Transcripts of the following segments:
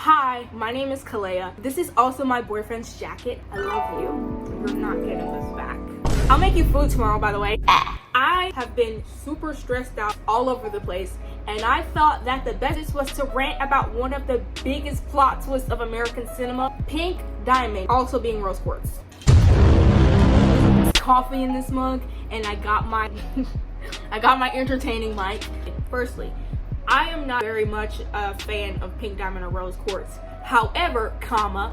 Hi, my name is Kalea. This is also my boyfriend's jacket. I love you. You're not getting this back. I'll make you food tomorrow, by the way. I have been super stressed out all over the place, and I thought that the best was to rant about one of the biggest plot twists of American cinema, Pink Diamond, also being Rose Quartz. Coffee in this mug, and I got my entertaining mic. Firstly, I am not very much a fan of Pink Diamond or Rose Quartz. However,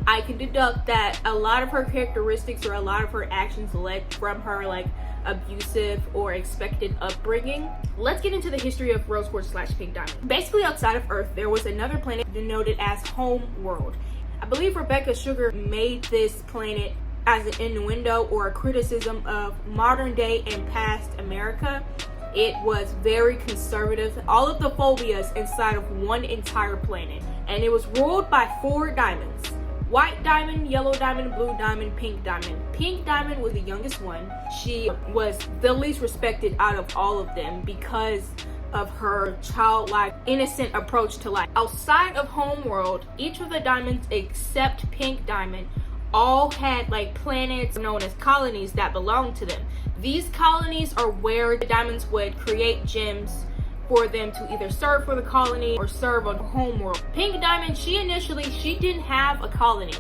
I can deduct that a lot of her characteristics or a lot of her actions led from her abusive or expected upbringing. Let's get into the history of Rose Quartz / Pink Diamond. Basically, outside of Earth, there was another planet denoted as Home World. I believe Rebecca Sugar made this planet as an innuendo or a criticism of modern day and past America. It was very conservative, all of the phobias inside of one entire planet. And it was ruled by 4 diamonds: white diamond, yellow diamond, blue diamond, pink diamond. Pink diamond was the youngest one. She was the least respected out of all of them because of her childlike, innocent approach to life. Outside of Homeworld, each of the diamonds except Pink Diamond all had planets known as colonies that belonged to them. These colonies are where the diamonds would create gems for them to either serve for the colony or serve on Homeworld. Pink Diamond, she didn't have a colony.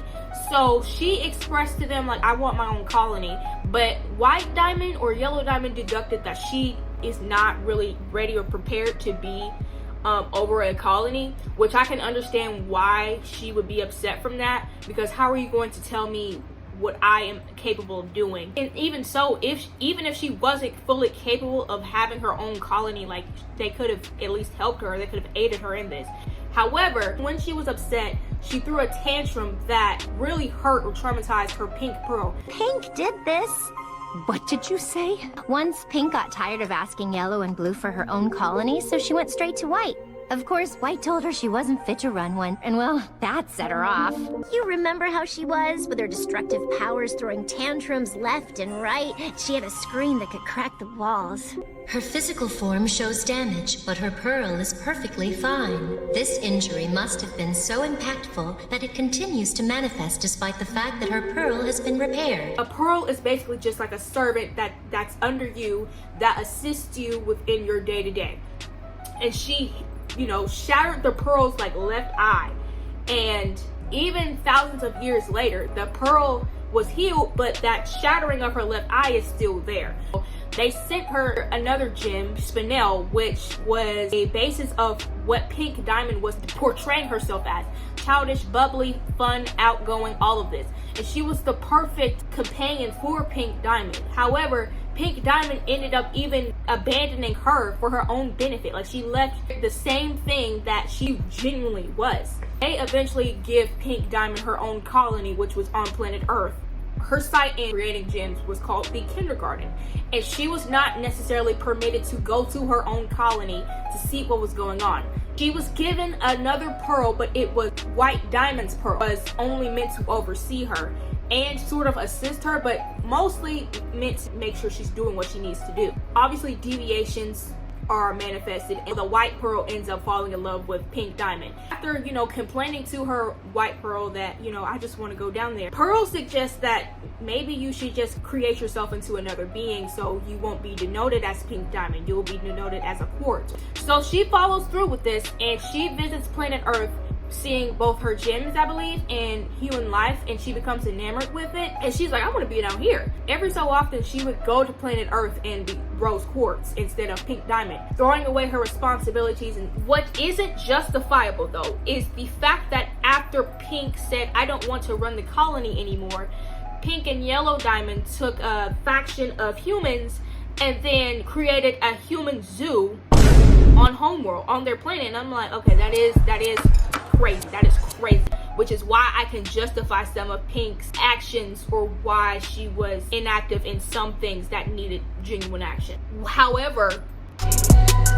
So she expressed to them I want my own colony. But White Diamond or Yellow Diamond deducted that she is not really ready or prepared to be over a colony, which I can understand why she would be upset from that, because how are you going to tell me what I am capable of doing? And even so, even if she wasn't fully capable of having her own colony, they could have at least helped her, they could have aided her in this. However, when she was upset, she threw a tantrum that really hurt or traumatized her Pink Pearl. Pink did this. What did you say? Once Pink got tired of asking Yellow and Blue for her own colony, so she went straight to White. Of course, White told her she wasn't fit to run one, and well, that set her off. You remember how she was, with her destructive powers throwing tantrums left and right? She had a scream that could crack the walls. Her physical form shows damage, but her pearl is perfectly fine. This injury must have been so impactful that it continues to manifest despite the fact that her pearl has been repaired. A pearl is basically just like a servant that's under you, that assists you within your day-to-day. And she, shattered the pearl's left eye. And even thousands of years later, the pearl was healed, but that shattering of her left eye is still there. They sent her another gem, Spinel, which was a basis of what Pink Diamond was portraying herself as. Childish, bubbly, fun, outgoing, all of this. And she was the perfect companion for Pink Diamond. However, Pink Diamond ended up even abandoning her for her own benefit. She left the same thing that she genuinely was. They eventually give Pink Diamond her own colony, which was on planet Earth. Her site in creating gems was called the Kindergarten, and she was not necessarily permitted to go to her own colony to see what was going on. She was given another pearl, but it was White Diamond's pearl. It was only meant to oversee her and sort of assist her, but mostly meant to make sure she's doing what she needs to do. Obviously, deviations are manifested, and the White Pearl ends up falling in love with Pink Diamond. After, complaining to her White Pearl that, I just want to go down there, Pearl suggests that maybe you should just create yourself into another being so you won't be denoted as Pink Diamond. You'll be denoted as a quartz. So she follows through with this, and she visits planet Earth, seeing both her gems, I believe, and human life, and she becomes enamored with it. And she's like, I want to be down here. Every so often, she would go to planet Earth and be Rose Quartz instead of Pink Diamond, throwing away her responsibilities. And what isn't justifiable, though, is the fact that after Pink said, I don't want to run the colony anymore, Pink and Yellow Diamond took a faction of humans and then created a human zoo on Homeworld, on their planet. And I'm like, okay, that is crazy. That is crazy. Which is why I can justify some of Pink's actions, or why she was inactive in some things that needed genuine action. However,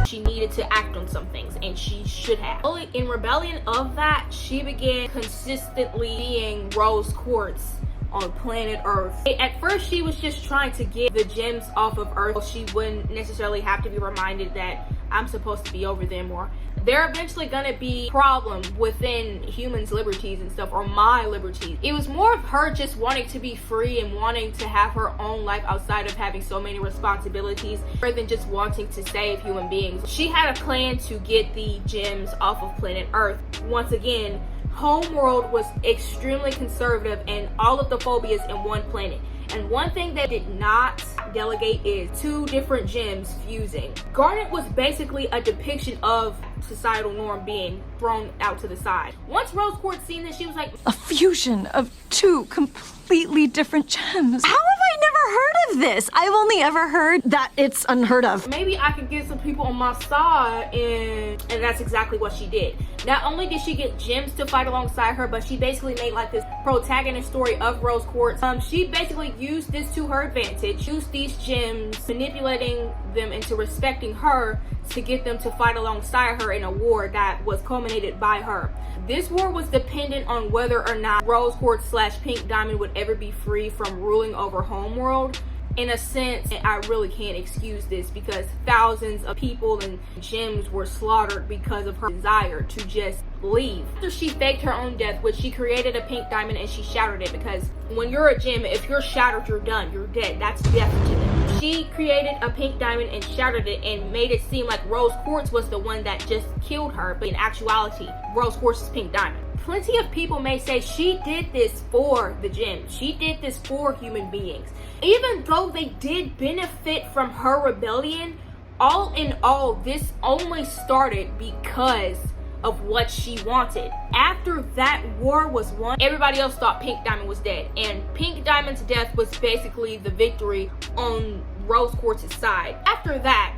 she needed to act on some things, and she should have. In rebellion of that, she began consistently being Rose Quartz on planet Earth. At first, she was just trying to get the gems off of Earth. She wouldn't necessarily have to be reminded that I'm supposed to be over them, or they're eventually gonna be a problem within humans' liberties and stuff, or my liberties. It was more of her just wanting to be free and wanting to have her own life outside of having so many responsibilities, rather than just wanting to save human beings. She had a plan to get the gems off of planet Earth. Once again, Homeworld was extremely conservative and all of the phobias in one planet. And one thing they did not delegate is 2 different gems fusing. Garnet was basically a depiction of societal norm being thrown out to the side. Once Rose Quartz seen this, she was like, a fusion of 2 completely different gems. How have I never heard of this? I've only ever heard that it's unheard of. maybe I could get some people on my side, and that's exactly what she did. Not only did she get gems to fight alongside her, but she basically made like this protagonist story of Rose Quartz. She basically used this to her advantage, used these gems, manipulating them into respecting her to get them to fight alongside her in a war that was culminated by her. This war was dependent on whether or not Rose Quartz / Pink Diamond would ever be free from ruling over Homeworld. In a sense, I really can't excuse this because thousands of people and gems were slaughtered because of her desire to just leave. After she faked her own death, which she created a pink diamond and she shattered it, because when you're a gem, if you're shattered, you're done, you're dead. That's death to them. She created a pink diamond and shattered it and made it seem like Rose Quartz was the one that just killed her, but in actuality, Rose Quartz is pink diamond. Plenty of people may say she did this for the gems. She did this for human beings. Even though they did benefit from her rebellion, all in all, this only started because of what she wanted. After that war was won, everybody else thought Pink Diamond was dead, and Pink Diamond's death was basically the victory on Rose Quartz's side. After that,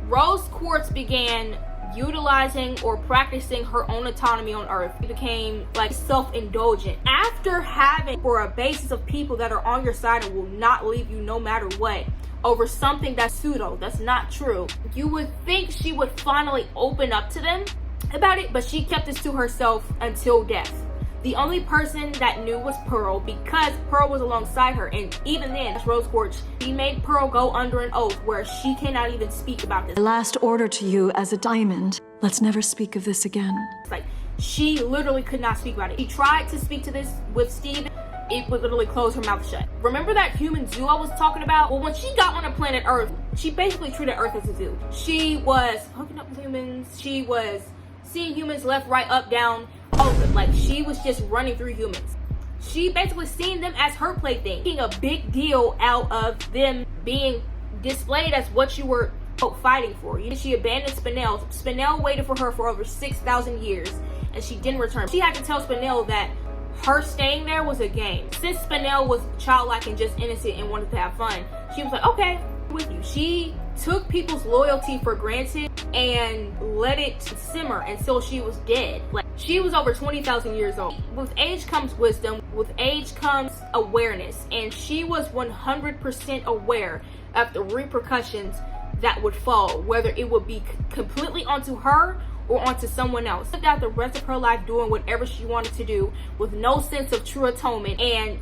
Rose Quartz began utilizing or practicing her own autonomy on Earth. It became like self-indulgent. After having for a basis of people that are on your side and will not leave you no matter what, over something that's pseudo, that's not true, you would think she would finally open up to them about it, but she kept this to herself until death. The only person that knew was Pearl, because Pearl was alongside her, and even then, as Rose Quartz, she made Pearl go under an oath where she cannot even speak about this. My last order to you as a diamond, let's never speak of this again. It's like, she literally could not speak about it. She tried to speak to this with Steve, it would literally close her mouth shut. Remember that human zoo I was talking about? Well, when she got on the planet Earth, she basically treated Earth as a zoo. She was hooking up with humans, she was seeing humans left, right, up, down, all of it. Like, she was just running through humans. She basically seen them as her plaything, making a big deal out of them being displayed as what you were fighting for. She abandoned Spinel. Spinel waited for her for over 6,000 years, and she didn't return. She had to tell Spinel that her staying there was a game. Since Spinel was childlike and just innocent and wanted to have fun, she was like, okay, I'm with you. She took people's loyalty for granted and let it simmer until she was dead. Like, she was over 20,000 years old. With age comes wisdom, with age comes awareness, and she was 100% aware of the repercussions that would fall, whether it would be completely onto her or onto someone else. She lived out the rest of her life doing whatever she wanted to do with no sense of true atonement and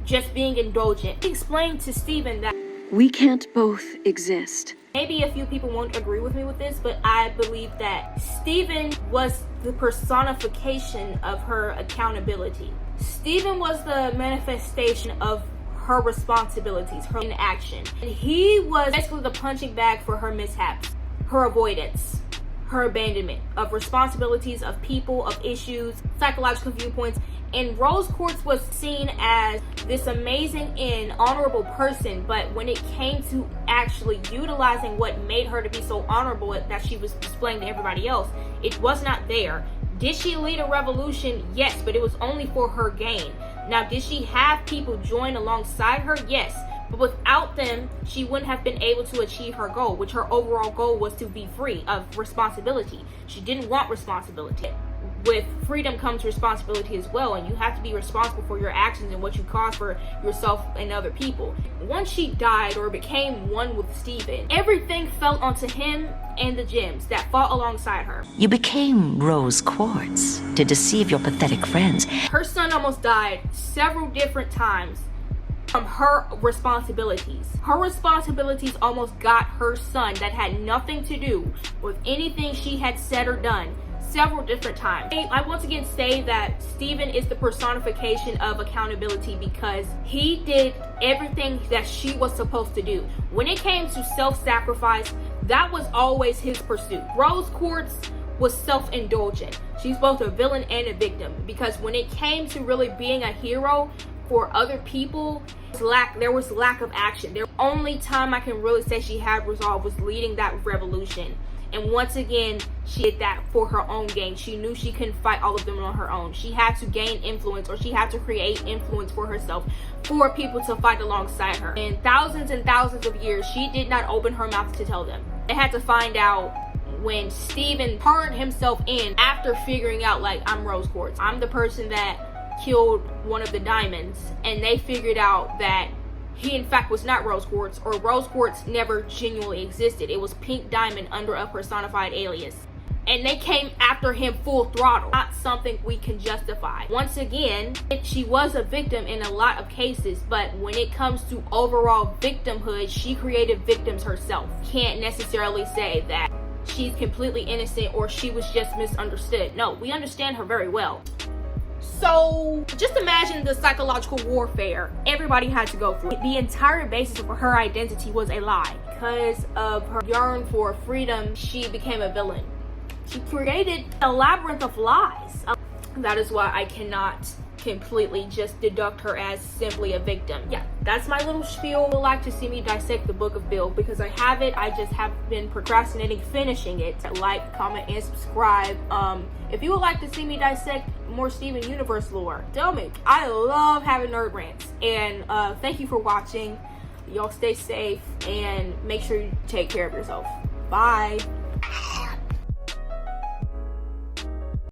just being indulgent. She explained to Steven that We can't both exist. maybe a few people won't agree with me with this, but I believe that Steven was the personification of her accountability. Steven was the manifestation of her responsibilities, her inaction. And he was basically the punching bag for her mishaps, her avoidance, her abandonment of responsibilities, of people, of issues, psychological viewpoints. And Rose Quartz was seen as this amazing and honorable person, but when it came to actually utilizing what made her to be so honorable that she was displaying to everybody else, it was not there. Did she lead a revolution? Yes, but it was only for her gain. Now, did she have people join alongside her? Yes. But without them, she wouldn't have been able to achieve her goal, which her overall goal was to be free of responsibility. She didn't want responsibility. With freedom comes responsibility as well, and you have to be responsible for your actions and what you cause for yourself and other people. Once she died or became one with Steven, everything fell onto him and the gems that fought alongside her. You became Rose Quartz to deceive your pathetic friends. Her son almost died several different times from her responsibilities. Her responsibilities almost got her son that had nothing to do with anything she had said or done several different times. I once again say that Steven is the personification of accountability because he did everything that she was supposed to do. When it came to self-sacrifice, that was always his pursuit. Rose Quartz was self-indulgent. She's both a villain and a victim because when it came to really being a hero for other people, there was lack of action. The only time I can really say she had resolve was leading that revolution. And once again, she did that for her own gain. She knew she couldn't fight all of them on her own. She had to gain influence, or she had to create influence for herself, for people to fight alongside her. In thousands and thousands of years, she did not open her mouth to tell them. They had to find out when Steven turned himself in after figuring out, like, I'm Rose Quartz. I'm the person that killed one of the diamonds. And they figured out that he in fact was not Rose Quartz, or Rose Quartz never genuinely existed. It was Pink Diamond under a personified alias. And they came after him full throttle. Not something we can justify. Once again, she was a victim in a lot of cases, but when it comes to overall victimhood, she created victims herself. Can't necessarily say that she's completely innocent or she was just misunderstood. No, we understand her very well. So just imagine the psychological warfare everybody had to go through. The entire basis of her identity was a lie. Because of her yearn for freedom, she became a villain. She created a labyrinth of lies. That is why I cannot completely just deduct her as simply a victim. Yeah, that's my little spiel. Would like to see me dissect the Book of Bill because I have it. I just have been procrastinating finishing it. Like, comment, and subscribe. If you would like to see me dissect more Steven Universe lore, tell me. I love having nerd rants. And thank you for watching. Y'all stay safe and make sure you take care of yourself. Bye.